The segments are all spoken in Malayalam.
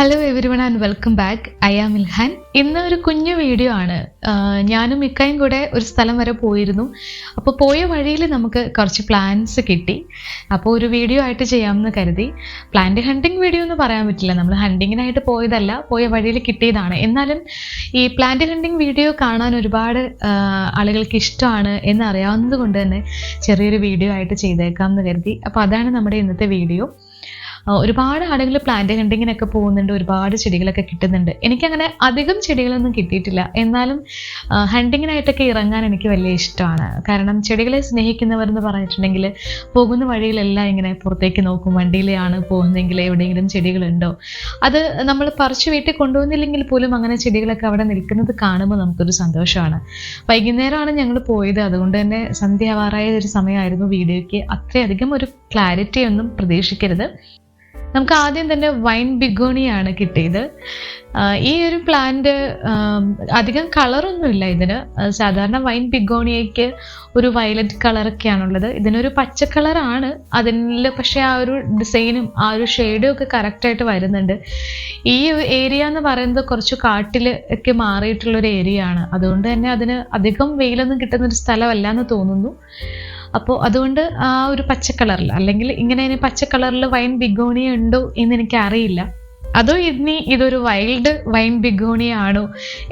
Hello everyone and welcome back. I am Ilhan. ഇന്ന് ഒരു കുഞ്ഞു വീഡിയോ ആണ്. ഞാനും മിക്കയും കൂടെ ഒരു സ്ഥലം വരെ പോയിരുന്നു. അപ്പോൾ പോയ വഴിയിൽ നമുക്ക് കുറച്ച് പ്ലാന്റ്സ് കിട്ടി. അപ്പോൾ ഒരു വീഡിയോ ആയിട്ട് ചെയ്യാമെന്ന് കരുതി. പ്ലാന്റ് ഹണ്ടിങ് വീഡിയോ എന്ന് പറയാൻ പറ്റില്ല, നമ്മൾ ഹണ്ടിങ്ങിനായിട്ട് പോയതല്ല, പോയ വഴിയിൽ കിട്ടിയതാണ്. എന്നാലും ഈ പ്ലാന്റ് ഹണ്ടിങ് വീഡിയോ കാണാൻ ഒരുപാട് ആളുകൾക്ക് ഇഷ്ടമാണ് എന്നറിയാവുന്നത് കൊണ്ട് തന്നെ ചെറിയൊരു വീഡിയോ ആയിട്ട് ചെയ്തേക്കാം എന്ന് കരുതി. അപ്പോൾ അതാണ് നമ്മുടെ ഇന്നത്തെ വീഡിയോ. ഒരുപാട് ആളുകൾ പ്ലാന്റ് ഹണ്ടിങ്ങിനൊക്കെ പോകുന്നുണ്ട്, ഒരുപാട് ചെടികളൊക്കെ കിട്ടുന്നുണ്ട്. എനിക്കങ്ങനെ അധികം ചെടികളൊന്നും കിട്ടിയിട്ടില്ല, എന്നാലും ഹണ്ടിങ്ങിനായിട്ടൊക്കെ ഇറങ്ങാൻ എനിക്ക് വലിയ ഇഷ്ടമാണ്. കാരണം ചെടികളെ സ്നേഹിക്കുന്നവരെന്ന് പറഞ്ഞിട്ടുണ്ടെങ്കിൽ പോകുന്ന വഴിയിലെല്ലാം ഇങ്ങനെ പുറത്തേക്ക് നോക്കും. വണ്ടിയിലാണ് പോകുന്നതെങ്കിൽ എവിടെയെങ്കിലും ചെടികളുണ്ടോ, അത് നമ്മൾ പറിച്ചു വീട്ടിൽ കൊണ്ടുവന്നില്ലെങ്കിൽ പോലും അങ്ങനെ ചെടികളൊക്കെ അവിടെ നിൽക്കുന്നത് കാണുമ്പോൾ നമുക്കൊരു സന്തോഷമാണ്. വൈകുന്നേരമാണ് ഞങ്ങൾ പോയത്, അതുകൊണ്ട് തന്നെ സന്ധ്യാവാറായ ഒരു സമയമായിരുന്നു. വീഡിയോയ്ക്ക് അത്രയധികം ഒരു ക്ലാരിറ്റി ഒന്നും പ്രതീക്ഷിക്കരുത്. നമുക്ക് ആദ്യം തന്നെ വൈൻ ബിഗോണിയാണ് കിട്ടിയത്. ഈ ഒരു പ്ലാന്റ് അധികം കളറൊന്നുമില്ല ഇതിന്. സാധാരണ വൈൻ ബിഗോണിയയ്ക്ക് ഒരു വയലറ്റ് കളറൊക്കെയാണുള്ളത്, ഇതിനൊരു പച്ച കളറാണ്. അതിൽ പക്ഷേ ആ ഒരു ഡിസൈനും ആ ഒരു ഷെയ്ഡും ഒക്കെ കറക്റ്റായിട്ട് വരുന്നുണ്ട്. ഈ ഏരിയ എന്ന് പറയുന്നത് കുറച്ച് കാട്ടിൽ ഒക്കെ മാറിയിട്ടുള്ളൊരു ഏരിയ ആണ്. അതുകൊണ്ട് തന്നെ അതിന് അധികം വെയിലൊന്നും കിട്ടുന്നൊരു സ്ഥലമല്ല എന്ന് തോന്നുന്നു. അപ്പോൾ അതുകൊണ്ട് ആ ഒരു പച്ച കളറിൽ, അല്ലെങ്കിൽ ഇങ്ങനെ പച്ച കളറിൽ വൈൻ ബിഗോണിയ ഉണ്ടോ എന്ന് എനിക്കറിയില്ല. അതോ ഇനി ഇതൊരു വൈൽഡ് വൈൻ ബിഗോണിയ ആണോ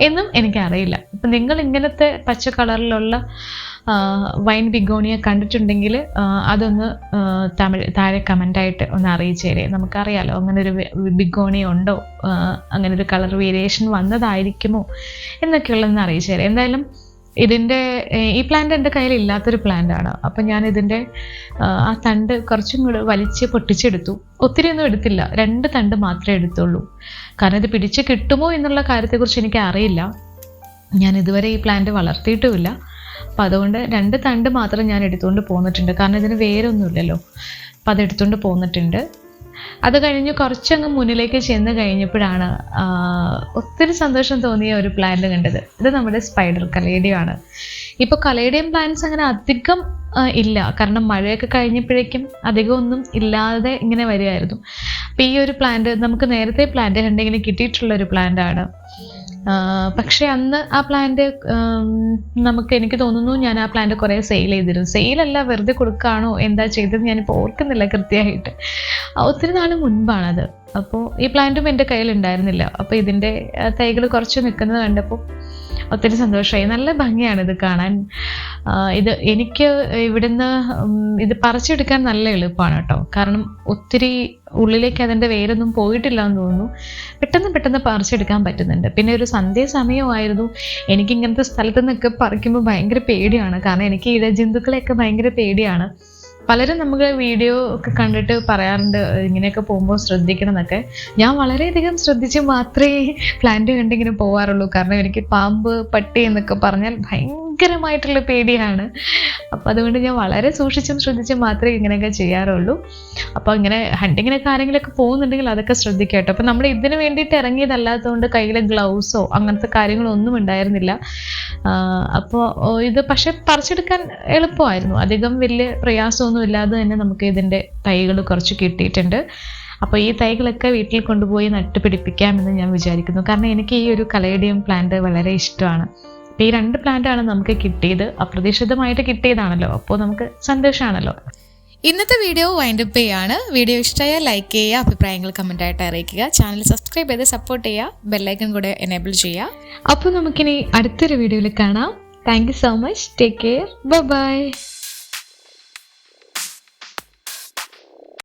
എന്നും എനിക്കറിയില്ല. അപ്പം നിങ്ങൾ ഇങ്ങനത്തെ പച്ച കളറിലുള്ള വൈൻ ബിഗോണിയ കണ്ടിട്ടുണ്ടെങ്കിൽ അതൊന്ന് താഴെ കമൻ്റായിട്ട് ഒന്ന് അറിയിച്ചേരേ. നമുക്കറിയാലോ അങ്ങനെ ഒരു ബിഗോണിയ ഉണ്ടോ, അങ്ങനെ ഒരു കളർ വേരിയേഷൻ വന്നതായിരിക്കുമോ എന്നൊക്കെയുള്ളതെന്ന് അറിയിച്ചേരേ. എന്തായാലും ഈ പ്ലാന്റ് എൻ്റെ കയ്യിൽ ഇല്ലാത്തൊരു പ്ലാന്റ് ആണ്. അപ്പം ഞാൻ ഇതിൻ്റെ ആ തണ്ട് കുറച്ചും കൂടെ വലിച്ച് പൊട്ടിച്ചെടുത്തു. ഒത്തിരി ഒന്നും എടുത്തില്ല, 2 തണ്ട് മാത്രമേ എടുത്തുള്ളൂ. കാരണം ഇത് പിടിച്ച് കിട്ടുമോ എന്നുള്ള കാര്യത്തെക്കുറിച്ച് എനിക്ക് അറിയില്ല. ഞാൻ ഇതുവരെ ഈ പ്ലാന്റ് വളർത്തിയിട്ടുമില്ല. അപ്പം അതുകൊണ്ട് 2 തണ്ട് മാത്രം ഞാൻ എടുത്തുകൊണ്ട് പോന്നിട്ടുണ്ട്. കാരണം ഇതിന് വേരൊന്നുമില്ലല്ലോ, അപ്പം അതെടുത്തുകൊണ്ട് പോന്നിട്ടുണ്ട്. അത് കഴിഞ്ഞ് കുറച്ചങ്ങ് മുന്നിലേക്ക് ചെന്ന് കഴിഞ്ഞപ്പോഴാണ് ഒത്തിരി സന്തോഷം തോന്നിയ ഒരു പ്ലാന്റ് കണ്ടത്. ഇത് നമ്മുടെ സ്പൈഡർ കലേഡിയം ആണ്. ഇപ്പോൾ കലേഡിയം പ്ലാന്റ്സ് അങ്ങനെ അധികം ഇല്ല, കാരണം മഴയൊക്കെ കഴിഞ്ഞപ്പോഴേക്കും അധികം ഒന്നും ഇല്ലാതെ ഇങ്ങനെ വരികയായിരുന്നു. അപ്പം ഈ ഒരു പ്ലാന്റ് നമുക്ക് നേരത്തെ പ്ലാന്റ് ഹണ്ടിങ്ങിന് കിട്ടിയിട്ടുള്ളൊരു പ്ലാന്റ് ആണ്. പക്ഷെ അന്ന് ആ പ്ലാന്റ് എനിക്ക് തോന്നുന്നു ഞാൻ ആ പ്ലാന്റ് കുറേ സെയിൽ ചെയ്തിരുന്നു. സെയിലല്ല, വെറുതെ കൊടുക്കുകയാണോ എന്താ ചെയ്തത് ഞാനിപ്പോൾ ഓർക്കുന്നില്ല കൃത്യമായിട്ട്. ഒത്തിരി നാൾ മുൻപാണത്. അപ്പോൾ ഈ പ്ലാന്റും എൻ്റെ കയ്യിൽ ഉണ്ടായിരുന്നില്ല. അപ്പോൾ ഇതിൻ്റെ തൈകൾ കുറച്ച് നിൽക്കുന്നത് കണ്ടപ്പോൾ ഒത്തിരി സന്തോഷമായി. നല്ല ഭംഗിയാണ് ഇത് കാണാൻ. എനിക്ക് ഇവിടുന്ന് ഇത് പറിച്ചെടുക്കാൻ നല്ല എളുപ്പമാണ് കേട്ടോ. കാരണം ഒത്തിരി ഉള്ളിലേക്ക് അതിൻ്റെ വേരൊന്നും പോയിട്ടില്ല എന്ന് തോന്നുന്നു. പെട്ടെന്ന് പറിച്ചെടുക്കാൻ പറ്റുന്നുണ്ട്. പിന്നെ ഒരു സന്ധ്യ സമയമായിരുന്നു. എനിക്കിങ്ങനത്തെ സ്ഥലത്ത് നിന്നൊക്കെ പറിക്കുമ്പോൾ ഭയങ്കര പേടിയാണ്. കാരണം എനിക്ക് ഇഴജന്തുക്കളെയൊക്കെ ഭയങ്കര പേടിയാണ്. പലരും നമുക്ക് വീഡിയോ ഒക്കെ കണ്ടിട്ട് പറയാറുണ്ട് ഇങ്ങനെയൊക്കെ പോകുമ്പോൾ ശ്രദ്ധിക്കണം എന്നൊക്കെ. ഞാൻ വളരെയധികം ശ്രദ്ധിച്ച് മാത്രമേ പ്ലാന്റ് കണ്ടിങ്ങനെ പോകാറുള്ളൂ. കാരണം എനിക്ക് പാമ്പ്, പട്ടി എന്നൊക്കെ പറഞ്ഞാൽ ഭയങ്കരമായിട്ടുള്ള പേടിയാണ്. അപ്പോൾ അതുകൊണ്ട് ഞാൻ വളരെ സൂക്ഷിച്ചും ശ്രദ്ധിച്ചും മാത്രമേ ഇങ്ങനെയൊക്കെ ചെയ്യാറുള്ളൂ. അപ്പോൾ ഇങ്ങനെ ഹണ്ടിങ്ങിനൊക്കെ ആരെങ്കിലുമൊക്കെ പോകുന്നുണ്ടെങ്കിൽ അതൊക്കെ ശ്രദ്ധിക്കുക കേട്ടോ. അപ്പോൾ നമ്മൾ ഇതിന് വേണ്ടിയിട്ട് ഇറങ്ങിയതല്ലാത്തതുകൊണ്ട് കയ്യിൽ ഗ്ലൗസോ അങ്ങനത്തെ കാര്യങ്ങളൊന്നും ഉണ്ടായിരുന്നില്ല. അപ്പോൾ ഇത് പക്ഷെ പറിച്ചെടുക്കാൻ എളുപ്പമായിരുന്നു. അധികം വലിയ പ്രയാസമൊന്നും ഇല്ലാതെ തന്നെ നമുക്ക് ഇതിൻ്റെ തൈകൾ കുറച്ച് കിട്ടിയിട്ടുണ്ട്. അപ്പോൾ ഈ തൈകളൊക്കെ വീട്ടിൽ കൊണ്ടുപോയി നട്ടുപിടിപ്പിക്കാമെന്ന് ഞാൻ വിചാരിക്കുന്നു. കാരണം എനിക്ക് ഈ ഒരു കലേഡിയം പ്ലാന്റ് വളരെ ഇഷ്ടമാണ്. അപ്പോൾ ഈ 2 പ്ലാന്റാണ് നമുക്ക് കിട്ടിയത്. അപ്രതീക്ഷിതമായിട്ട് കിട്ടിയതാണല്ലോ, അപ്പോൾ നമുക്ക് സന്തോഷമാണല്ലോ. ഇന്നത്തെ വീഡിയോ വൈൻഡപ്പ് ചെയ്യാണ്. വീഡിയോ ഇഷ്ടമായാൽ ലൈക്ക് ചെയ്യുക, അഭിപ്രായങ്ങൾ കമൻ്റായിട്ട് അറിയിക്കുക, ചാനൽ സബ്സ്ക്രൈബ് ചെയ്ത് സപ്പോർട്ട് ചെയ്യുക, ബെല്ലൈക്കൺ കൂടെ എനേബിൾ ചെയ്യുക. അപ്പോൾ നമുക്കിനി അടുത്തൊരു വീഡിയോയിൽ കാണാം. Thank you so much. Take care. By.